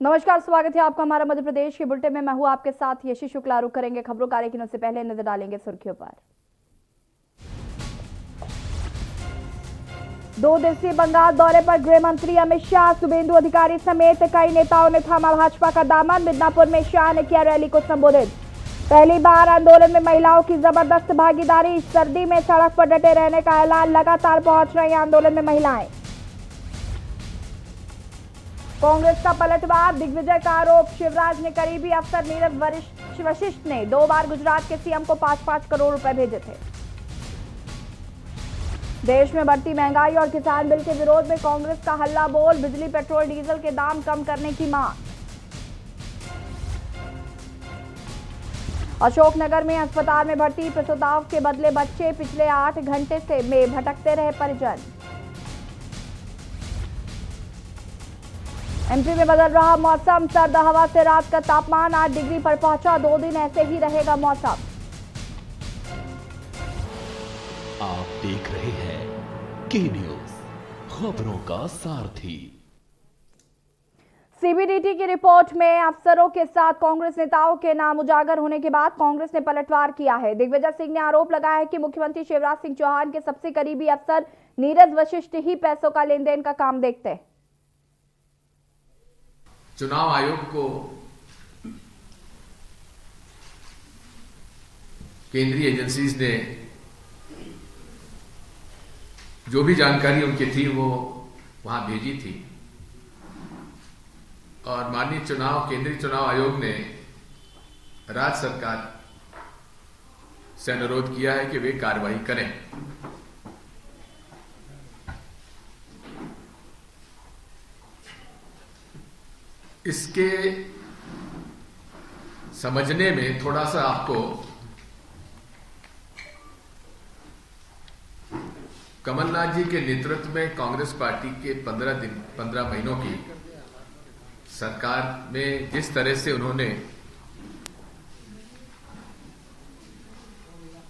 नमस्कार, स्वागत है आपका हमारा मध्य प्रदेश के बुलेटिन में। मैं हूं आपके साथ यशी शुक्ला। रुक करेंगे खबरों का, लेकिन उससे पहले नजर डालेंगे सुर्खियों पर। 2 दिवसीय बंगाल दौरे पर गृह मंत्री अमित शाह, शुभेंदु अधिकारी समेत कई नेताओं ने थामा भाजपा का दामन। मिदनापुर में शाह ने किया रैली को संबोधित। पहली बार आंदोलन में महिलाओं की जबरदस्त भागीदारी, सर्दी में सड़क पर डटे रहने का ऐलान। लगातार पहुंच रही आंदोलन में महिलाएं। कांग्रेस का पलटवार, दिग्विजय का आरोप। शिवराज ने करीबी अफसर नीरज वशिष्ठ ने 2 बार गुजरात के सीएम को 5-5 करोड़ रुपए भेजे थे। देश में बढ़ती महंगाई और किसान बिल के विरोध में कांग्रेस का हल्ला बोल। बिजली, पेट्रोल, डीजल के दाम कम करने की मांग। अशोकनगर में अस्पताल में भर्ती प्रसूताओं के बदले बच्चे, पिछले 8 घंटे से में भटकते रहे परिजन। एमपी में बदल रहा मौसम, सर्द हवा से रात का तापमान 8 डिग्री पर पहुंचा। 2 दिन ऐसे ही रहेगा मौसम। आप देख रहे हैं के न्यूज, खबरों का सारथी। सीबीडीटी की रिपोर्ट में अफसरों के साथ कांग्रेस नेताओं के नाम उजागर होने के बाद कांग्रेस ने पलटवार किया है। दिग्विजय सिंह ने आरोप लगाया है कि मुख्यमंत्री शिवराज सिंह चौहान के सबसे करीबी अफसर नीरज वशिष्ठ ही पैसों का लेन देन का काम देखते हैं। चुनाव आयोग को केंद्रीय एजेंसीज ने जो भी जानकारी उनकी थी वो वहां भेजी थी और माननीय केंद्रीय चुनाव आयोग ने राज्य सरकार से अनुरोध किया है कि वे कार्रवाई करें। इसके समझने में थोड़ा सा आपको कमलनाथ जी के नेतृत्व में कांग्रेस पार्टी के 15 महीनों की सरकार में जिस तरह से उन्होंने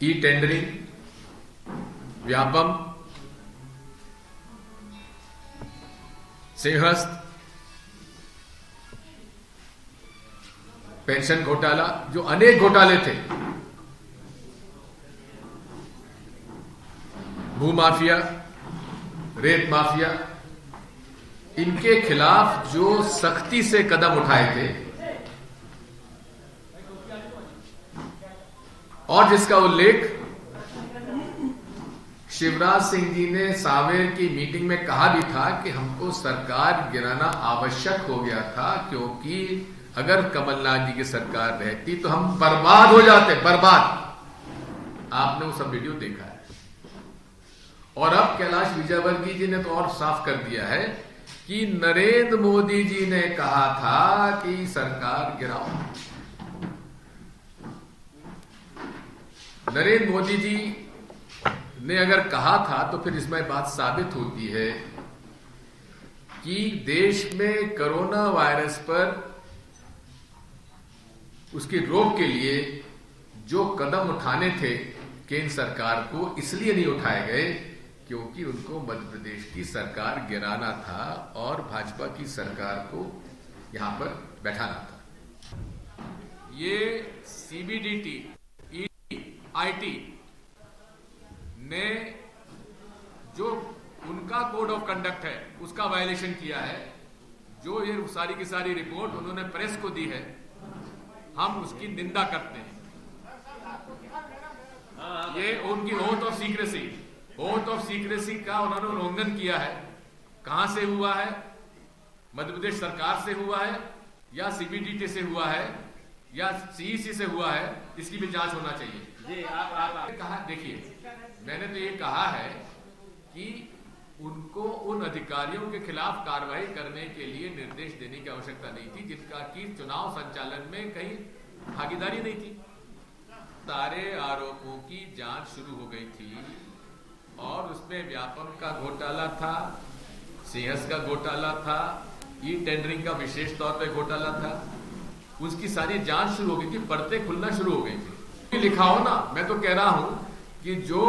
e tendering, Vyapam, Simhastha, pension घोटाला, जो अनेक घोटाले थे, भू माफिया, रेत माफिया, इनके खिलाफ जो सख्ती से कदम उठाए थे और जिसका उल्लेख शिवराज सिंह जी ने सांवेर की मीटिंग में कहा भी था कि हमको सरकार गिराना आवश्यक हो गया था, क्योंकि अगर कमलनाथ जी की सरकार रहती तो हम बर्बाद हो जाते, बर्बाद। आपने वो सब वीडियो देखा है। और अब कैलाश विजयवर्गीय जी ने तो और साफ कर दिया है कि नरेंद्र मोदी जी ने कहा था कि सरकार गिराओ। नरेंद्र मोदी जी ने अगर कहा था तो फिर इसमें बात साबित होती है कि देश में कोरोना वायरस पर उसकी रोक के लिए जो कदम उठाने थे केंद्र सरकार को, इसलिए नहीं उठाए गए क्योंकि उनको मध्य प्रदेश की सरकार गिराना था और भाजपा की सरकार को यहां पर बैठाना था। ये सीबीडीटी, ईटी ने जो उनका कोड ऑफ कंडक्ट है उसका वायलेशन किया है। जो ये सारी की सारी रिपोर्ट उन्होंने प्रेस को दी है, हम उसकी निंदा करते हैं। ये उनकी ओथ ऑफ सीक्रेसी का उन्होंने उल्लंघन किया है। कहां से हुआ है? मध्य प्रदेश सरकार से हुआ है या सीबीडीटी से हुआ है या सीईसी से हुआ है? इसकी भी जांच होना चाहिए। जी आप कहा, देखिए मैंने तो ये कहा है कि उनको उन अधिकारियों के खिलाफ कार्रवाई करने के लिए निर्देश देने की आवश्यकता नहीं थी जिनका कि चुनाव संचालन में कहीं भागीदारी नहीं थी। सारे आरोपों की जांच शुरू हो गई थी और उसमें व्यापम का घोटाला था, सिंहस्थ का घोटाला था, ई टेंडरिंग का विशेष तौर पे घोटाला था। उसकी सारी जांच शुरू हो गई थी, परतें खुलना शुरू हो गई थी। लिखा हो ना, मैं तो कह रहा हूं कि जो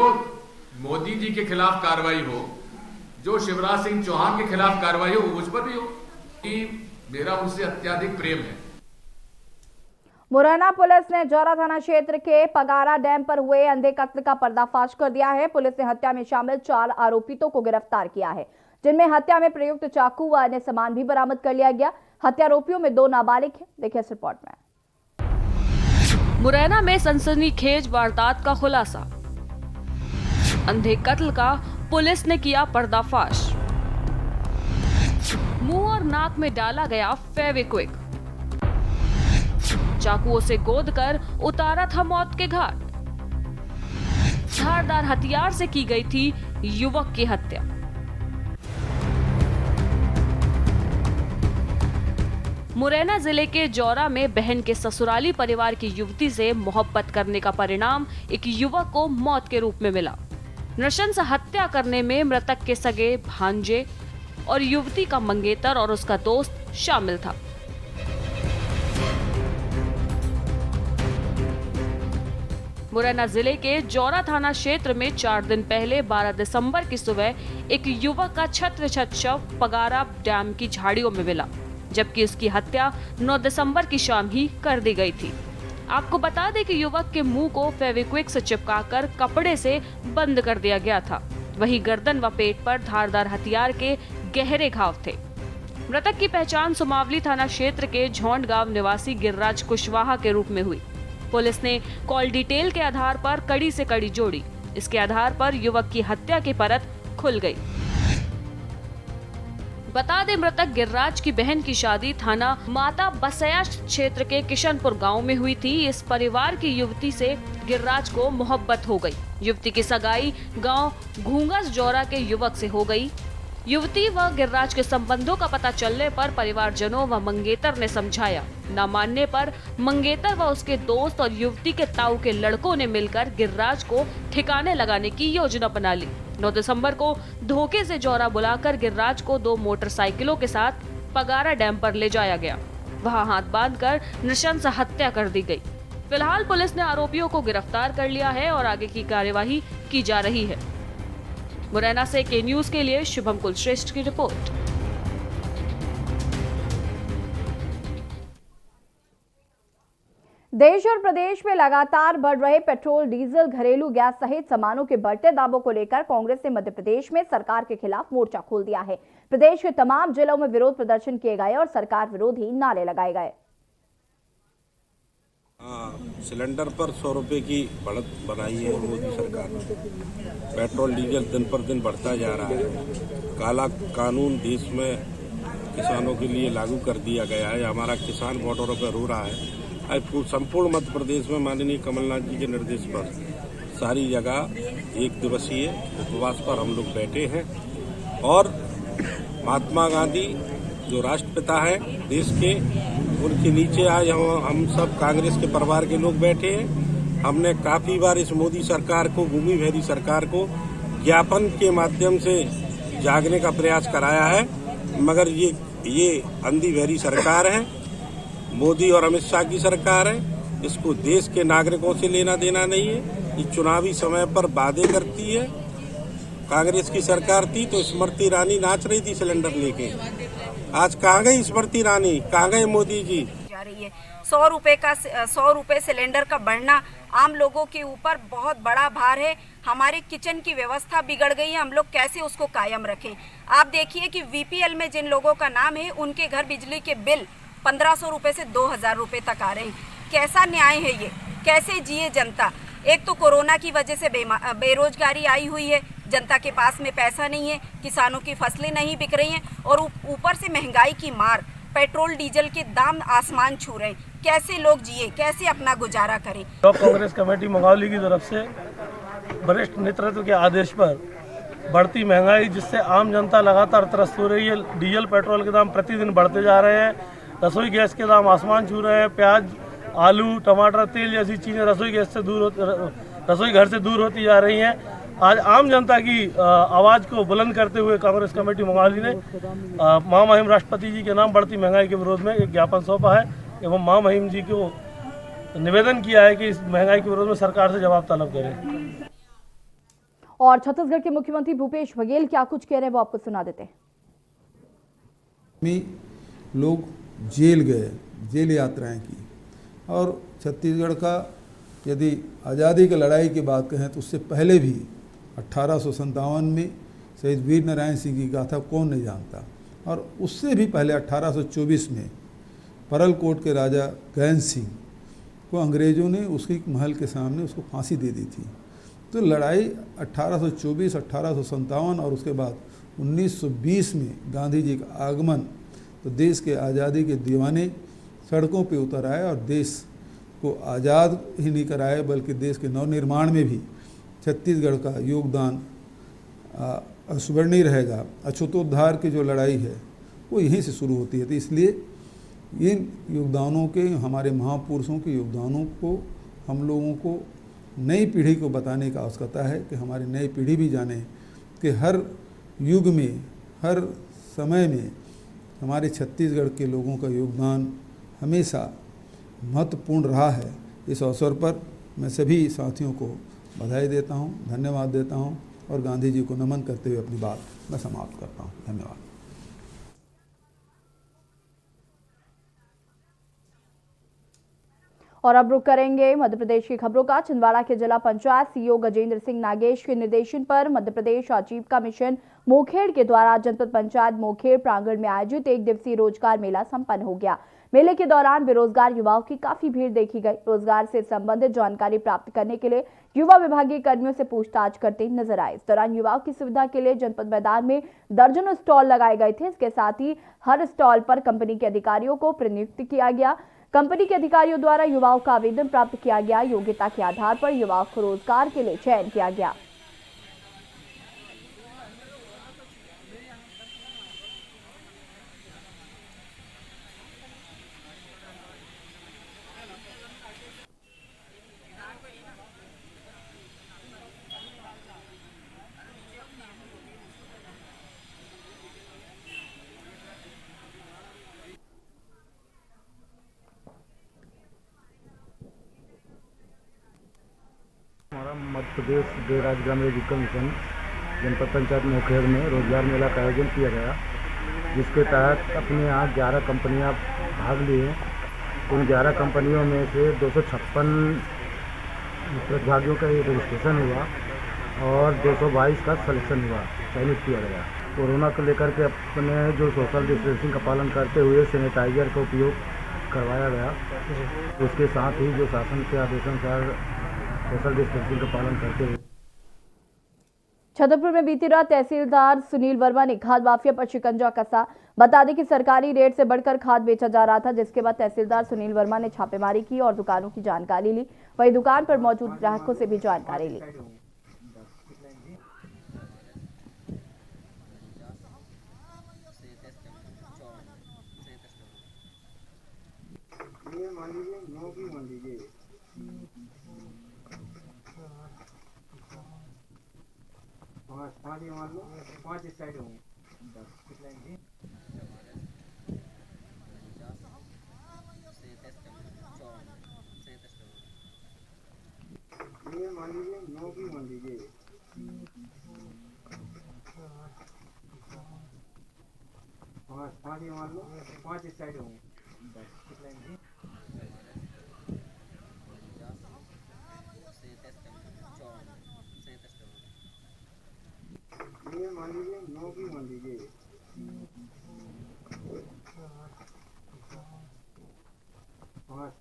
मोदी जी के खिलाफ कार्रवाई हो, जो शिवराज सिंह चौहान के खिलाफ कार्रवाई हो, मुझ पर भी हो कि मेरा उनसे अत्यधिक प्रेम है। मुरैना पुलिस ने जौरा थाना क्षेत्र के पगारा डैम पर हुए अंधे कत्ल का पर्दाफाश कर दिया है। पुलिस ने हत्या में शामिल 4 आरोपितों को गिरफ्तार किया है, जिनमें हत्या में प्रयुक्त चाकू व अन्य सामान भी बरामद कर लिया गया। हत्यारोपियों में 2 नाबालिग हैं। देखिए इस रिपोर्ट में। मुरैना में सनसनीखेज वारदात का खुलासा, अंधे कत्ल का पुलिस ने किया पर्दाफाश। मुंह और नाक में डाला गया फेविक्विक, चाकुओं से गोदकर उतारा था मौत के घाट। धारदार हथियार से की गई थी युवक की हत्या। मुरैना जिले के जौरा में बहन के ससुराली परिवार की युवती से मोहब्बत करने का परिणाम एक युवक को मौत के रूप में मिला। नृशंस हत्या करने में मृतक के सगे भांजे और युवती का मंगेतर और उसका दोस्त शामिल था। मुरैना जिले के जौरा थाना क्षेत्र में 4 दिन पहले 12 दिसंबर की सुबह एक युवक का छत्र-छत शव पगारा डैम की झाड़ियों में मिला, जबकि उसकी हत्या 9 दिसंबर की शाम ही कर दी गई थी। आपको बता दें कि युवक के मुंह को फेविक्विक से चिपकाकर कपड़े से बंद कर दिया गया था। वहीं गर्दन व पेट पर धारदार हथियार के गहरे घाव थे। मृतक की पहचान सुमावली थाना क्षेत्र के झौंड गांव निवासी गिरिराज कुशवाहा के रूप में हुई। पुलिस ने कॉल डिटेल के आधार पर कड़ी से कड़ी जोड़ी। इसके आधार पर युवक की हत्या की परत खुल गई। बता दें, मृतक गिरिराज की बहन की शादी थाना माता बसया क्षेत्र के किशनपुर गांव में हुई थी। इस परिवार की युवती से गिरिराज को मोहब्बत हो गई। युवती की सगाई गांव घूंगस जौरा के युवक से हो गई। युवती व गिरिराज के संबंधों का पता चलने पर परिवारजनों व मंगेतर ने समझाया। न मानने पर मंगेतर व उसके दोस्त और युवती के ताऊ के लड़कों ने मिलकर गिरिराज को ठिकाने लगाने की योजना बना ली। 9 दिसंबर को धोखे से जौरा बुलाकर गिरिराज को 2 मोटरसाइकिलों के साथ पगारा डैम पर ले जाया गया। वहां हाथ बांधकर नृशंस हत्या कर दी गई। फिलहाल पुलिस ने आरोपियों को गिरफ्तार कर लिया है और आगे की कार्यवाही की जा रही है। मुरैना से के न्यूज के लिए शुभम कुलश्रेष्ठ की रिपोर्ट। देश और प्रदेश में लगातार बढ़ रहे पेट्रोल, डीजल, घरेलू गैस सहित सामानों के बढ़ते दामों को लेकर कांग्रेस ने मध्य प्रदेश में सरकार के खिलाफ मोर्चा खोल दिया है। प्रदेश के तमाम जिलों में विरोध प्रदर्शन किए गए और सरकार विरोधी नारे लगाए गए। सिलेंडर पर 100 रुपए की बढ़त बनाई है मोदी सरकार ने। पेट्रोल डीजल दिन पर दिन बढ़ता जा रहा है। काला कानून देश में किसानों के लिए लागू कर दिया गया है। हमारा किसान बॉर्डरों पर रो रहा है। आज संपूर्ण मध्य प्रदेश में माननीय कमलनाथ जी के निर्देश पर सारी जगह 1 दिवसीय उपवास पर हम लोग बैठे हैं और महात्मा गांधी जो राष्ट्रपिता है देश के, उनके नीचे आज हम सब कांग्रेस के परिवार के लोग बैठे हैं। हमने काफी बार इस मोदी सरकार को, भूमि भैरी सरकार को ज्ञापन के माध्यम से जागने का प्रयास कराया है, मगर ये अंधी भैरी सरकार है। मोदी और अमित शाह की सरकार है। इसको देश के नागरिकों से लेना देना नहीं है। ये चुनावी समय पर वादे करती है। कांग्रेस की सरकार थी तो स्मृति ईरानी नाच रही थी सिलेंडर लेके। आज कहाँ गई स्मृति ईरानी, कहाँ गए मोदी जी? जा रही है 100 रुपए सिलेंडर का बढ़ना आम लोगों के ऊपर बहुत बड़ा भार है। हमारे किचन की व्यवस्था बिगड़ गई है, हम लोग कैसे उसको कायम रखें? आप देखिए कि वीपीएल में जिन लोगों का नाम है उनके घर बिजली के बिल 1500 रुपए से 2000 रुपए तक आ रहे हैं। कैसा न्याय है ये? कैसे जिए जनता? एक तो कोरोना की वजह से बेरोजगारी आई हुई है, जनता के पास में पैसा नहीं है, किसानों की फसलें नहीं बिक रही हैं और ऊपर से महंगाई की मार, पेट्रोल डीजल के दाम आसमान छू रहे हैं। कैसे लोग जिए, कैसे अपना गुजारा करें? ब्लॉक कांग्रेस कमेटी मंगावली की तरफ से वरिष्ठ नेतृत्व के आदेश पर बढ़ती महंगाई जिससे आम जनता लगातार त्रस्त हो रही है। डीजल पेट्रोल के दाम प्रतिदिन बढ़ते जा रहे हैं। रसोई गैस के दाम आसमान छू रहे हैं। प्याज, आलू, टमाटर, तेल जैसी चीज़ें रसोई घर से दूर होती जा रही हैं। आज आम जनता की आवाज़ को बुलंद करते हुए कांग्रेस कमेटी मंगावली ने महामहिम राष्ट्रपति जी के नाम बढ़ती महंगाई के विरोध में एक ज्ञापन सौंपा है एवं महामहिम जी को निवेदन किया है कि इस महंगाई के विरोध में सरकार से जवाब तलब करें। और छत्तीसगढ़ के मुख्यमंत्री भूपेश बघेल क्या कुछ कह रहे हैं वो आपको सुना देते हैं। लोग जेल गए, जेल यात्राएं की। और छत्तीसगढ़ का यदि आज़ादी की लड़ाई की बात कहें तो उससे पहले भी 1857 में शहीद वीर नारायण सिंह की गाथा कौन नहीं जानता, और उससे भी पहले 1824 में परलकोट के राजा गैन सिंह को अंग्रेज़ों ने उसके महल के सामने उसको फांसी दे दी थी। तो लड़ाई 1824, 1857 और उसके बाद 1920 में गांधी जी का आगमन, तो देश के आज़ादी के दीवाने सड़कों पे उतर आए और देश को आज़ाद ही नहीं कराए बल्कि देश के नवनिर्माण में भी छत्तीसगढ़ का योगदान अस्वर्णीय रहेगा। अछूतोद्धार की जो लड़ाई है वो यहीं से शुरू होती है। तो इसलिए इन योगदानों के, हमारे महापुरुषों के योगदानों को हम लोगों को नई पीढ़ी को बताने का आवश्यकता है कि हमारी नई पीढ़ी भी जाने कि हर युग में, हर समय में हमारे छत्तीसगढ़ के लोगों का योगदान हमेशा महत्वपूर्ण रहा है। इस अवसर पर मैं सभी साथियों को बधाई देता हूं, धन्यवाद देता हूं और गांधी जी को नमन करते हुए अपनी बात मैं समाप्त करता हूं। धन्यवाद। और अब रुक करेंगे मध्य प्रदेश की खबरों का। छिंदवाड़ा के जिला पंचायत सीईओ गजेंद्र सिंह नागेश के निर्देशन पर मध्य प्रदेश आजीविका मिशन मोखेड़ के द्वारा जनपद पंचायत मोखेड़ प्रांगण में आयोजित 1 दिवसीय रोजगार मेला संपन्न हो गया। मेले के दौरान बेरोजगार युवाओं की काफी भीड़ देखी गई। रोजगार से संबंधित जानकारी प्राप्त करने के लिए युवा विभागीय कर्मियों से पूछताछ करते नजर आए। इस दौरान युवाओं की सुविधा के लिए जनपद मैदान में दर्जनों स्टॉल लगाए गए थे। इसके साथ ही हर स्टॉल पर कंपनी के अधिकारियों को प्रतिनियुक्त किया गया। कंपनी के अधिकारियों द्वारा युवाओं का आवेदन प्राप्त किया गया। योग्यता के आधार पर युवाओं को रोजगार के लिए चयन किया गया। हमारा मध्य प्रदेश गैर ग्रामीण आजीविका मिशन जनपद पंचायत मोखेड़ में रोजगार मेला का आयोजन किया गया, जिसके तहत अपने यहाँ 11 कंपनियाँ भाग लिए। उन 11 कंपनियों में से 256 प्रतिभागियों का रजिस्ट्रेशन हुआ और 222 का सिलेक्शन हुआ, चयनित किया गया। कोरोना को लेकर के अपने जो सोशल डिस्टेंसिंग का पालन करते हुए सैनिटाइजर का उपयोग करवाया गया। उसके साथ ही जो शासन के आदेशानुसार सोशल डिस्टेंसिंग का पालन करते हुए। छतरपुर में बीती रात तहसीलदार सुनील वर्मा ने खाद माफिया पर शिकंजा कसा। बता दें कि सरकारी रेट से बढ़कर खाद बेचा जा रहा था, जिसके बाद तहसीलदार सुनील वर्मा ने छापेमारी की और दुकानों की जानकारी ली। वहीं दुकान पर मौजूद ग्राहकों से भी जानकारी ली। पाँच ये मान लो, 5 इस साइड होंगे, 10 कितना जी? ये मान लीजिए 9 की मान लीजिए, 5 ये मान लो, 5 इस साइड होंगे, 10 कितना जी? ये मान लीजिए 9 की मान लीजिए,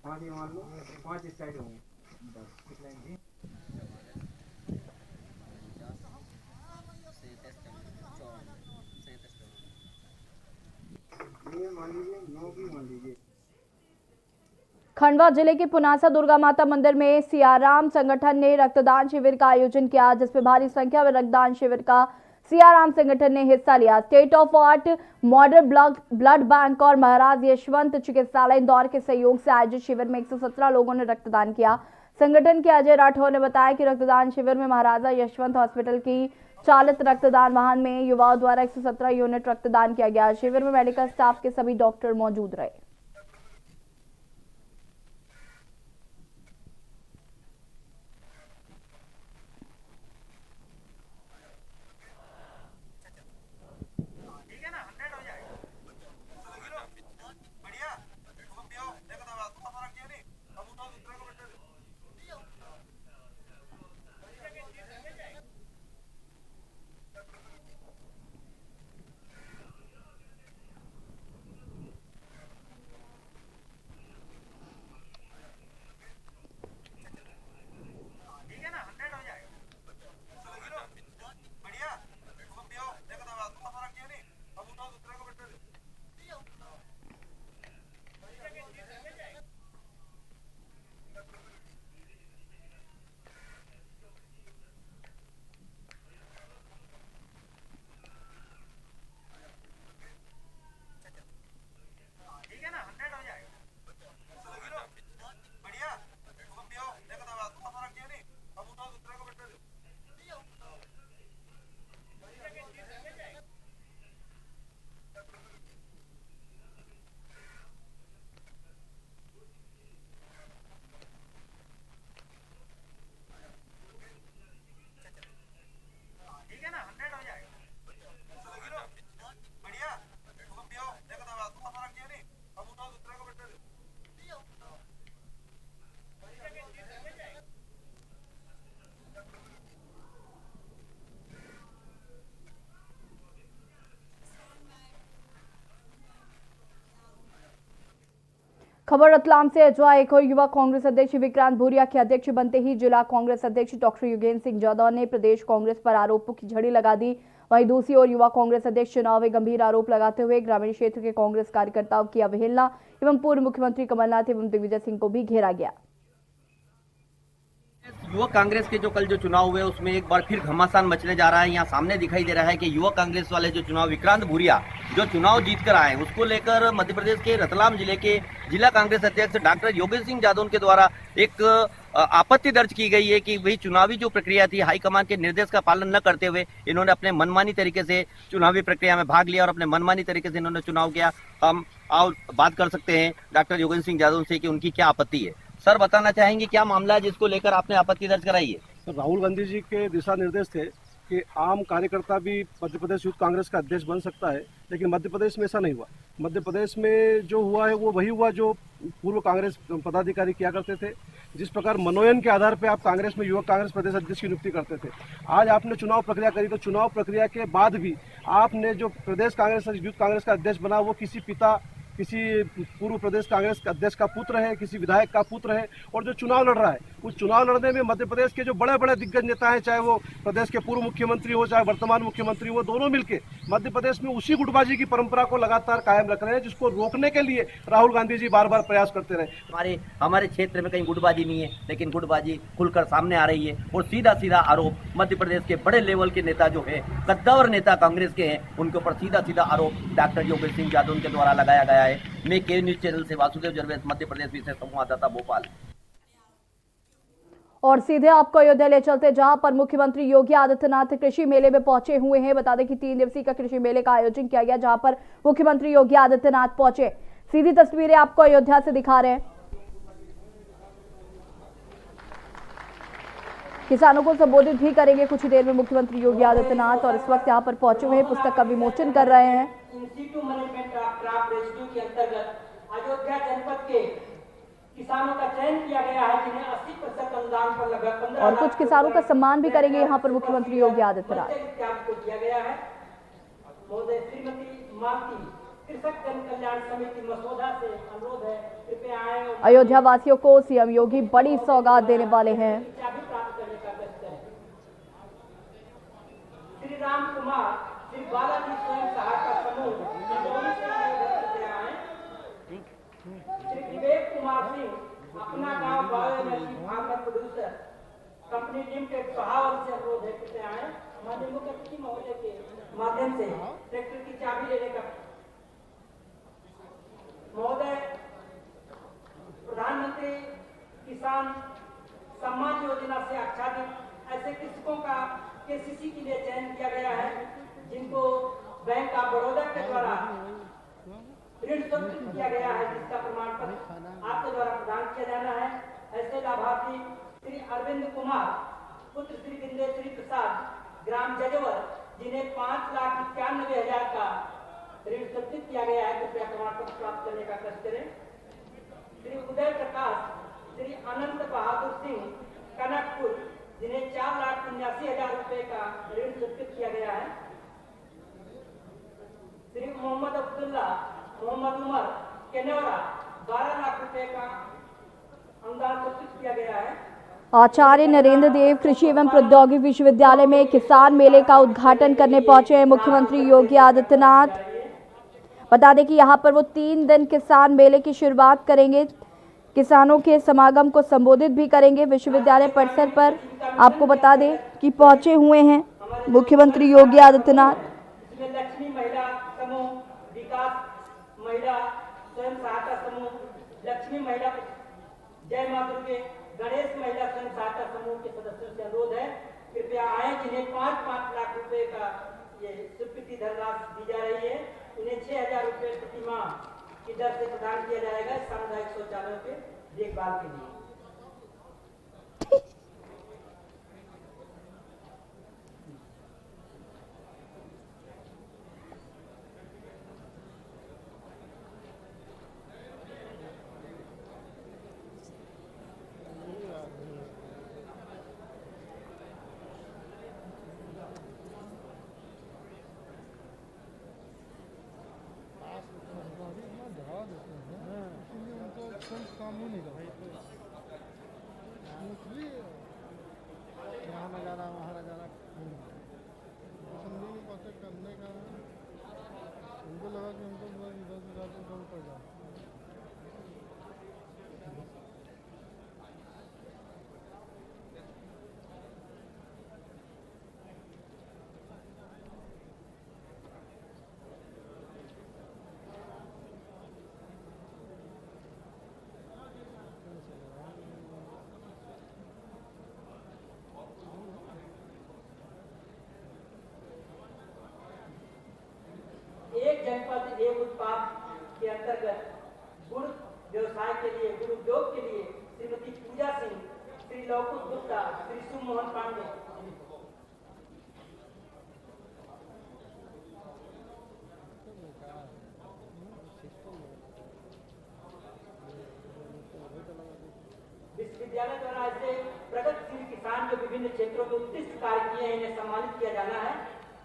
5 ये मान लो, 5 इस साइड होंगे, 10 कितना जी? ये मान लीजिए 9 की मान लीजिए। खंडवा जिले के पुनासा दुर्गा माता मंदिर में सियाराम संगठन ने रक्तदान शिविर का आयोजन किया, जिसमें भारी संख्या में रक्तदान शिविर का सियाराम संगठन ने हिस्सा लिया। State of art modern blood bank और महाराज यशवंत चिकित्सालय इंदौर के सहयोग से आयोजित शिविर में 117 लोगों ने रक्तदान किया। संगठन के अजय राठौर ने बताया कि रक्तदान शिविर में महाराजा यशवंत हॉस्पिटल की चालित रक्तदान वाहन में युवाओं द्वारा 117 यूनिट रक्तदान किया गया। शिविर में मेडिकल स्टाफ के सभी डॉक्टर मौजूद रहे। खबर रतलाम से अजवा एक और युवा कांग्रेस अध्यक्ष विक्रांत भूरिया के अध्यक्ष बनते ही जिला कांग्रेस अध्यक्ष डॉक्टर योगेंद्र सिंह जादव ने प्रदेश कांग्रेस पर आरोपों की झड़ी लगा दी। वहीं दूसरी ओर युवा कांग्रेस अध्यक्ष चुनाव में गंभीर आरोप लगाते हुए ग्रामीण क्षेत्र के कांग्रेस कार्यकर्ताओं की अवहेलना एवं पूर्व मुख्यमंत्री कमलनाथ एवं दिग्विजय सिंह को भी घेरा गया। युवा कांग्रेस के जो कल जो चुनाव हुए उसमें एक बार फिर घमासान मचने जा रहा है। यहाँ सामने दिखाई दे रहा है कि युवा कांग्रेस वाले जो चुनाव विक्रांत भूरिया जो चुनाव जीत कर आए उसको लेकर मध्य प्रदेश के रतलाम जिले के जिला कांग्रेस अध्यक्ष डॉक्टर योगेंद्र सिंह जादव के द्वारा एक आपत्ति दर्ज की गई है कि वही चुनावी जो प्रक्रिया थी हाईकमान के निर्देश का पालन न करते हुए इन्होंने अपने मनमानी तरीके से चुनावी प्रक्रिया में भाग लिया और अपने मनमानी तरीके से इन्होंने चुनाव किया। हम और बात कर सकते हैं डॉक्टर योगेंद्र सिंह जादव से कि उनकी क्या आपत्ति है। सर, बताना चाहेंगे क्या मामला है जिसको लेकर आपने आपत्ति दर्ज कराई है? तो राहुल गांधी जी के दिशा निर्देश थे कि आम कार्यकर्ता भी मध्य प्रदेश यूथ कांग्रेस का अध्यक्ष बन सकता है, लेकिन मध्य प्रदेश में ऐसा नहीं हुआ। मध्य प्रदेश में जो हुआ है वो वही हुआ जो पूर्व कांग्रेस पदाधिकारी किया करते थे। जिस प्रकार मनोनयन के आधार पर आप कांग्रेस में युवक कांग्रेस प्रदेश अध्यक्ष की नियुक्ति करते थे, आज आपने चुनाव प्रक्रिया करी तो चुनाव प्रक्रिया के बाद भी आपने जो प्रदेश कांग्रेस यूथ कांग्रेस का अध्यक्ष बना वो किसी पूर्व प्रदेश कांग्रेस अध्यक्ष का पुत्र है, किसी विधायक का पुत्र है। और जो चुनाव लड़ रहा है उस चुनाव लड़ने में मध्य प्रदेश के जो बड़े बड़े दिग्गज नेता हैं, चाहे वो प्रदेश के पूर्व मुख्यमंत्री हो चाहे वर्तमान मुख्यमंत्री हो, दोनों मिलकर मध्य प्रदेश में उसी गुटबाजी की परंपरा को लगातार कायम रख रहे हैं, जिसको रोकने के लिए राहुल गांधी जी बार बार प्रयास करते रहे। हमारे क्षेत्र में कहीं गुटबाजी नहीं है, लेकिन गुटबाजी खुलकर सामने आ रही है और सीधा सीधा आरोप मध्य प्रदेश के बड़े लेवल के नेता जो है कद्दावर नेता कांग्रेस के हैं उनके ऊपर सीधा सीधा आरोप डॉक्टर योगेंद्र सिंह जादव के द्वारा लगाया गया है। मैं के न्यूज चैनल से वासुदेव जरवेद, मध्य प्रदेश विशेष संवाददाता भोपाल। और सीधे आपको अयोध्या ले चलते जहां पर मुख्यमंत्री योगी आदित्यनाथ कृषि मेले में पहुंचे हुए हैं। बता दें कि 3 दिवसीय का कृषि मेले का आयोजन किया गया जहां पर मुख्यमंत्री योगी आदित्यनाथ पहुंचे। सीधी तस्वीरें आपको अयोध्या से दिखा रहे हैं। किसानों को संबोधित भी करेंगे कुछ ही देर में मुख्यमंत्री योगी आदित्यनाथ और इस वक्त यहां पर पहुंचे हुए हैं, पुस्तक का विमोचन कर रहे हैं। इंस्टीट्यूट मैनेजमेंट क्रॉप रेजिड्यू के अंतर्गत अयोध्या जनपद के किसानों का चयन किया गया है जिन्हें 80% अनुदान पर लगभग 15 और कुछ किसानों का सम्मान भी करेंगे यहां पर मुख्यमंत्री योगी आदित्यनाथ। को दिया गया है। महोदय श्रीमती मालती कृषक जन कल्याण समिति मसौदा से अनुरोध है कृपया आए। अयोध्या वासियों को सीएम योगी बड़ी सौगात देने वाले हैं। प्राप्त करने का कष्ट है। श्री राम कुमार श्री बालाजी स्वयं सहायता समूह श्री विवेक कुमार सिंह अपना गांव bioenergy farmer producer company limited Sahawal से अनुरोध है कि आए। माननीय मुख्यमंत्री महोदय के माध्यम से ट्रैक्टर की चाबी लेने का महोदय प्रधानमंत्री किसान सम्मान योजना से आच्छादित ऐसे कृषकों का केसीसी के लिए चयन किया गया है जिनको बैंक ऑफ बड़ौदा के द्वारा ऋण स्वीकृत किया गया है, जिसका प्रमाण पत्र आपके द्वारा प्रदान किया जाना है। ऐसे लाभार्थी श्री अरविंद कुमार पुत्र श्री बिंदेश्वरी प्रसाद ग्राम जजवर जिन्हें 5,91,000 का ऋण स्वीकृत किया गया है, कृपया प्रमाण पत्र प्राप्त करने का कष्ट करें। श्री उदय प्रकाश श्री अनंत बहादुर सिंह कनकपुर जिन्हें 4,79,000 रुपए का ऋण स्वीकृत किया गया है। श्री मोहम्मद अब्दुल्ला मोहम्मद उमर केनौरा 12 लाख रुपए का अनुदान स्वीकृत किया गया है। आचार्य नरेंद्र देव कृषि एवं प्रौद्योगिकी विश्वविद्यालय में किसान मेले का उद्घाटन करने पहुंचे हैं मुख्यमंत्री योगी आदित्यनाथ। बता दें कि यहां पर वो 3 दिन किसान मेले की शुरुआत करेंगे, किसानों के समागम को संबोधित भी करेंगे। विश्वविद्यालय परिसर पर आपको बता दें कि पहुंचे हुए हैं मुख्यमंत्री योगी आदित्यनाथ। इसमें लक्ष्मी महिला समूह, विकास महिला स्वयं सहायता समूह, लक्ष्मी महिला जय मां दुर्गे, गणेश महिला स्वयं सहायता समूह के सदस्यों से अनुरोध है कृपया आए जिन्हें 5-5 लाख रुपए का ये स्वीकृति धनराशि दी जा रही है। उन्हें 6,000 रुपए प्रति माह की दर से प्रदान किया जाएगा सामुदायिक शौचालयों के देखभाल के लिए। यहाँ न जाना वहाँ न जाना असम्बली में करने का उनको लगा कि हमको 10,000 तो कम पड़ जाए। एक जनपद एक उत्पाद के अंतर्गत गुड़ व्यवसाय के लिए, गुड़ उद्योग के लिए श्रीमती पूजा सिंह, श्री लवकुश गुप्ता, श्री सुमोहन पांडे। विश्वविद्यालय द्वारा ऐसे प्रगतिशील किसान जो विभिन्न क्षेत्रों में उत्कृष्ट कार्य किए हैं, इन्हें सम्मानित किया जाना है।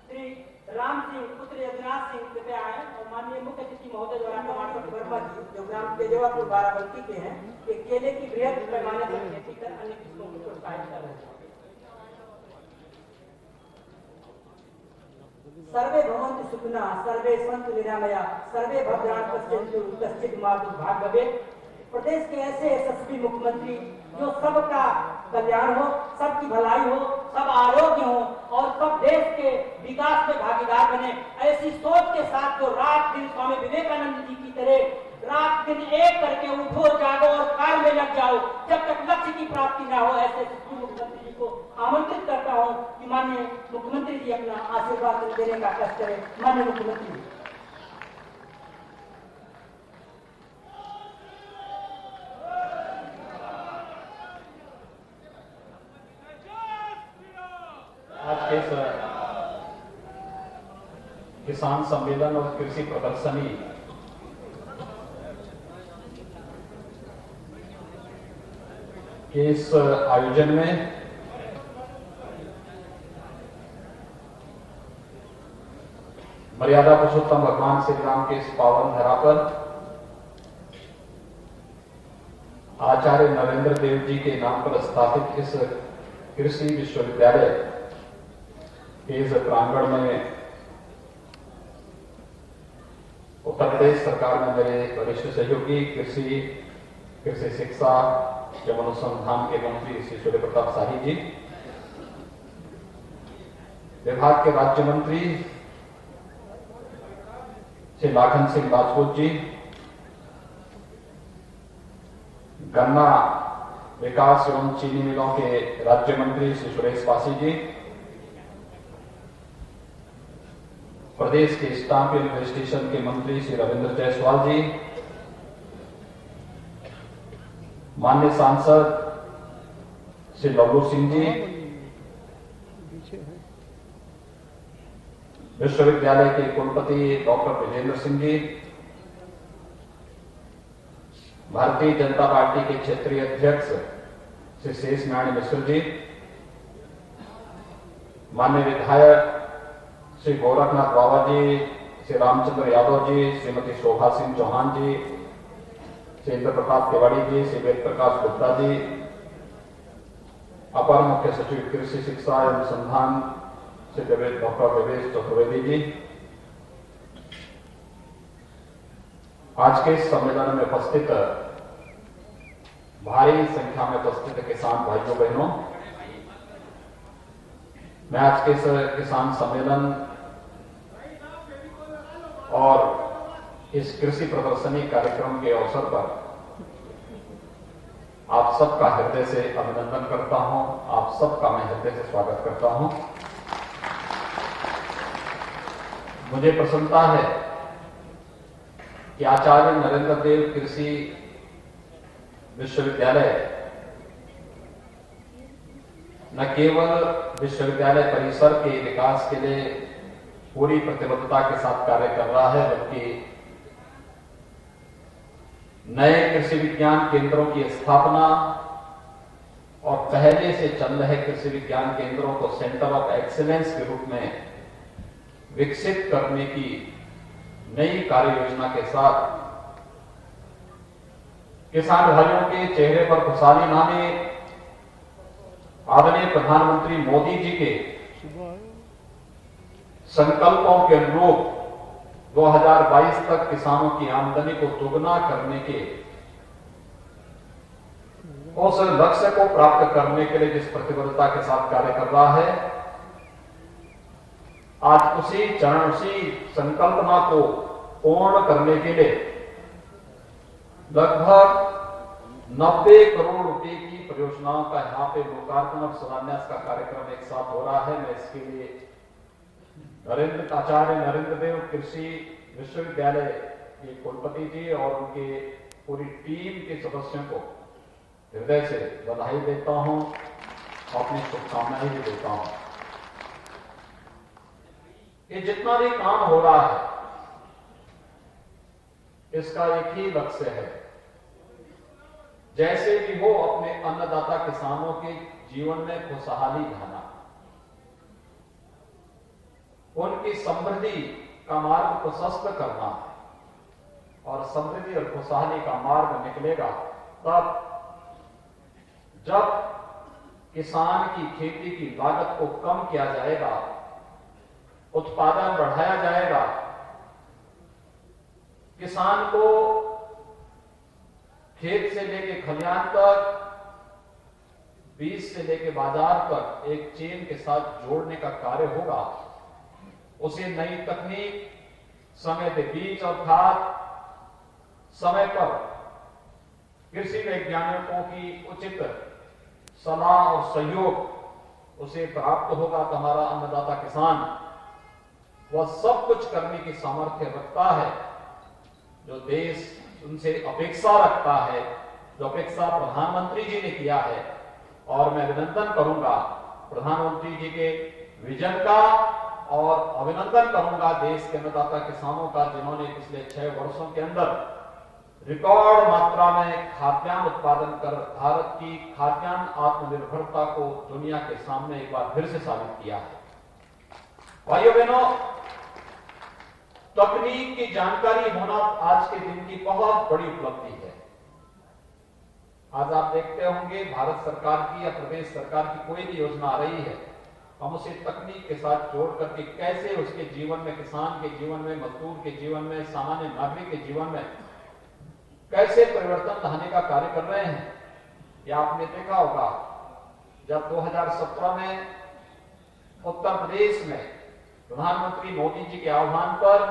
श्री राम सिंह पुत्र अविनाश सिंह कृपया आए और माननीय मुख्य अतिथि महोदय द्वारा टमाटर वर्मा जी जो ग्राम तेजवापुर बाराबंकी के हैं, ये केले की बृहद पैमाने पर खेती कर अन्य किस्मों को प्रोत्साहित कर रहे हैं। सर्वे भवन्तु सुखिनः, सर्वे सन्तु निरामया, सर्वे भद्राणि पश्यन्तु, कश्चित् मा दुर्भाग्यं भवेत्। प्रदेश के ऐसे यशस्वी मुख्यमंत्री जो सबका कल्याण हो, सबकी भलाई हो, सब आरोग्य हो और सब देश के विकास में भागीदार बने, ऐसी सोच के साथ जो रात दिन स्वामी विवेकानंद जी की तरह रात दिन एक करके उठो जागो और कार्य में लग जाओ जब तक लक्ष्य की प्राप्ति ना हो, ऐसे मुख्यमंत्री जी को आमंत्रित करता हूँ कि माननीय मुख्यमंत्री जी अपना आशीर्वाद देने का कष्ट करें। माननीय मुख्यमंत्री जी। आज के इस किसान सम्मेलन और कृषि प्रदर्शनी के इस आयोजन में मर्यादा पुरुषोत्तम भगवान श्री राम के इस पावन धरा पर आचार्य नरेंद्र देव जी के नाम पर स्थापित इस कृषि विश्वविद्यालय के इस प्रांगण में उत्तर प्रदेश सरकार में मेरे वरिष्ठ सहयोगी कृषि शिक्षा एवं अनुसंधान के मंत्री श्री सूर्य प्रताप शाही जी, विभाग के राज्य मंत्री श्री लाखन सिंह राजपूत जी, गन्ना विकास एवं चीनी मिलों के राज्य मंत्री श्री सुरेश पासी जी, प्रदेश के स्टाम्प रजिस्ट्रेशन के मंत्री श्री रविंद्र जायसवाल जी, माननीय सांसद श्री लल्लू सिंह जी, विश्वविद्यालय के कुलपति डॉक्टर विजेंद्र सिंह जी, भारतीय जनता पार्टी के क्षेत्रीय अध्यक्ष श्री शेष नारायण मिश्र जी, माननीय विधायक श्री गोरखनाथ बाबा जी, श्री रामचंद्र यादव जी, श्रीमती शोभा सिंह चौहान जी, श्री इंद्र प्रताप तिवारी जी, श्री वेद प्रकाश गुप्ता जी, अपर मुख्य सचिव कृषि शिक्षा एवं अनुसंधान श्री डॉक्टर देवेश चतुर्वेदी जी, आज के इस सम्मेलन में उपस्थित भारी संख्या में उपस्थित किसान भाइयों बहनों, मैं आज के इस किसान सम्मेलन और इस कृषि प्रदर्शनी कार्यक्रम के अवसर पर आप सबका हृदय से अभिनंदन करता हूं, आप सबका मैं हृदय से स्वागत करता हूं। मुझे प्रसन्नता है कि आचार्य नरेंद्र देव कृषि विश्वविद्यालय न केवल विश्वविद्यालय परिसर के विकास के लिए पूरी प्रतिबद्धता के साथ कार्य कर रहा है, बल्कि नए कृषि विज्ञान केंद्रों की स्थापना और पहले से चल रहे कृषि विज्ञान केंद्रों को सेंटर ऑफ एक्सीलेंस के रूप में विकसित करने की नई कार्य योजना के साथ किसान भाइयों के चेहरे पर खुशहाली लाने आदरणीय प्रधानमंत्री मोदी जी के संकल्पों के अनुरूप 2022 तक किसानों की आमदनी को दोगुना करने के उस लक्ष्य को प्राप्त करने के लिए जिस प्रतिबद्धता के साथ कार्य कर रहा है, आज उसी संकल्पना को पूर्ण करने के लिए लगभग 90 करोड़ रुपए की परियोजनाओं का यहाँ पे लोकार्पण और शिलान्यास का कार्यक्रम एक साथ हो रहा है। मैं इसके लिए आचार्य नरेंद्र देव कृषि विश्वविद्यालय के कुलपति जी और उनके पूरी टीम के सदस्यों को हृदय से बधाई देता हूं, अपनी शुभकामनाएं भी देता हूं। ये जितना भी काम हो रहा है इसका एक ही लक्ष्य है, जैसे भी हो अपने अन्नदाता किसानों के जीवन में खुशहाली लाना, उनकी समृद्धि का मार्ग प्रशस्त करना, और समृद्धि और खुशहाली का मार्ग निकलेगा तब जब किसान की खेती की लागत को कम किया जाएगा, उत्पादन बढ़ाया जाएगा, किसान को खेत से लेके खलिहान तक, बीज से लेके बाजार तक एक चेन के साथ जोड़ने का कार्य होगा। उसे नई तकनीक, समय पे बीज और खाद, समय पर कृषि वैज्ञानिकों की उचित सलाह और सहयोग उसे प्राप्त होगा तो हमारा अन्नदाता किसान वह सब कुछ करने की सामर्थ्य रखता है जो देश उनसे अपेक्षा रखता है, जो अपेक्षा प्रधानमंत्री जी ने किया है। और मैं अभिनंदन करूंगा प्रधानमंत्री जी के विजन का और अभिनंदन करूंगा देश के अन्नदाता किसानों का, जिन्होंने पिछले 6 वर्षों के अंदर रिकॉर्ड मात्रा में खाद्यान्न उत्पादन कर भारत की खाद्यान्न आत्मनिर्भरता को दुनिया के सामने एक बार फिर से साबित किया है। भाइयों बहनों, तकनीक की जानकारी होना आज के दिन की बहुत बड़ी उपलब्धि है। आज आप देखते होंगे भारत सरकार की या प्रदेश सरकार की कोई भी योजना आ रही है, हम उसे तकनीक के साथ जोड़ करके कैसे उसके जीवन में, किसान के जीवन में, मजदूर के जीवन में, सामान्य नागरिक के जीवन में कैसे परिवर्तन लाने का कार्य कर रहे हैं। या आपने देखा होगा जब 2017 में उत्तर प्रदेश में प्रधानमंत्री मोदी जी के आह्वान पर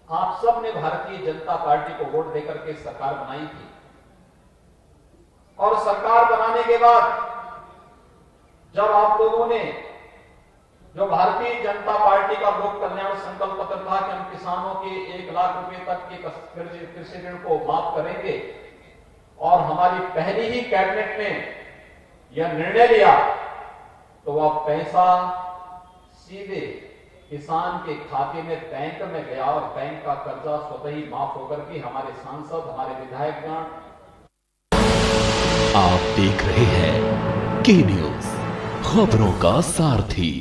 आप सब ने भारतीय जनता पार्टी को वोट देकर के सरकार बनाई थी, और सरकार बनाने के बाद जब आप लोगों ने जो भारतीय जनता पार्टी का लोक कल्याण संकल्प पत्र था कि हम किसानों के 1 लाख रुपए तक के कृषि ऋण को माफ करेंगे, और हमारी पहली ही कैबिनेट ने यह निर्णय लिया, तो वह पैसा सीधे किसान के खाते में बैंक में गया और बैंक का कर्जा स्वतः ही माफ होकर के हमारे सांसद, हमारे विधायकगण। आप देख रहे हैं के न्यूज, खबरों का सारथी।